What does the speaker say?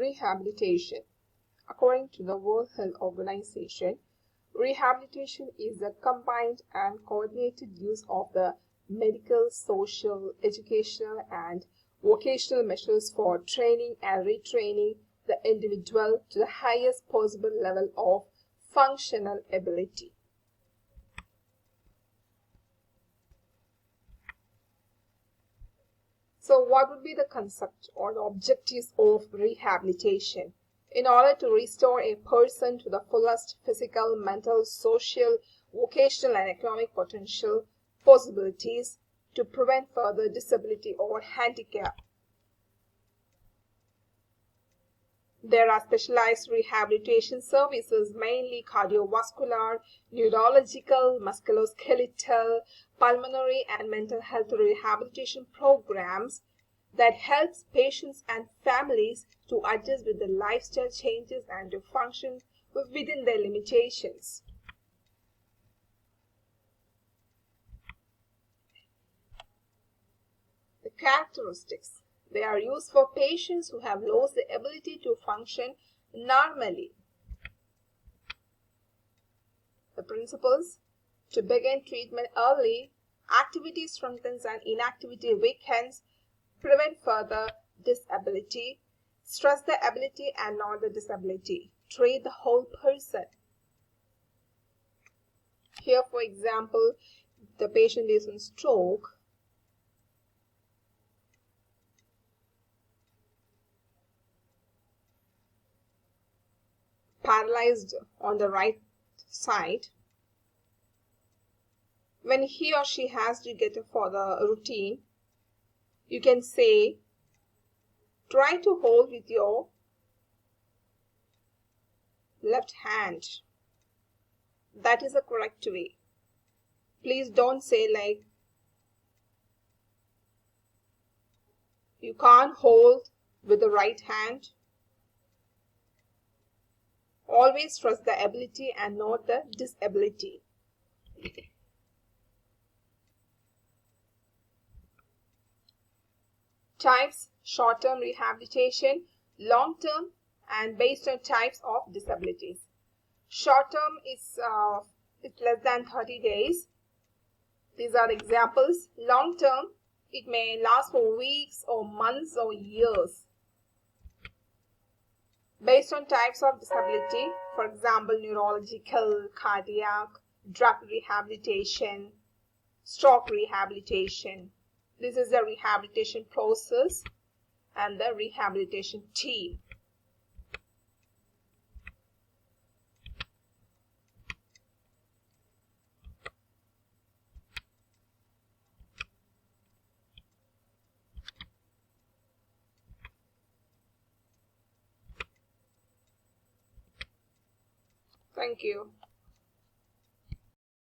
Rehabilitation. According to the World Health Organization, rehabilitation is a combined and coordinated use of the medical, social, educational, and vocational measures for training and retraining the individual to the highest possible level of functional ability. So what would be the concept or the objectives of rehabilitation? In order to restore a person to the fullest physical, mental, social, vocational, and economic potential possibilities to prevent further disability or handicap. There are specialized rehabilitation services, mainly cardiovascular, neurological, musculoskeletal, pulmonary, and mental health rehabilitation programs that helps patients and families to adjust with the lifestyle changes and to function within their limitations. The characteristics. They are used for patients who have lost the ability to function normally. The principles: to begin treatment early, activity strengthens and inactivity weakens, prevent further disability, stress the ability and not the disability, treat the whole person. Here, for example, the patient is in stroke. Paralyzed on the right side. When he or she has to get for the routine, you can say, try to hold with your left hand. That is the correct way. Please don't say like, you can't hold with the right hand. Always trust the ability and not the disability. Types: short-term rehabilitation, long-term, and based on types of disabilities. Short-term is less than 30 days. These are examples. Long-term, it may last for weeks or months or years. Based on types of disability, for example, neurological, cardiac, drug rehabilitation, stroke rehabilitation. This is the rehabilitation process and the rehabilitation team. Thank you.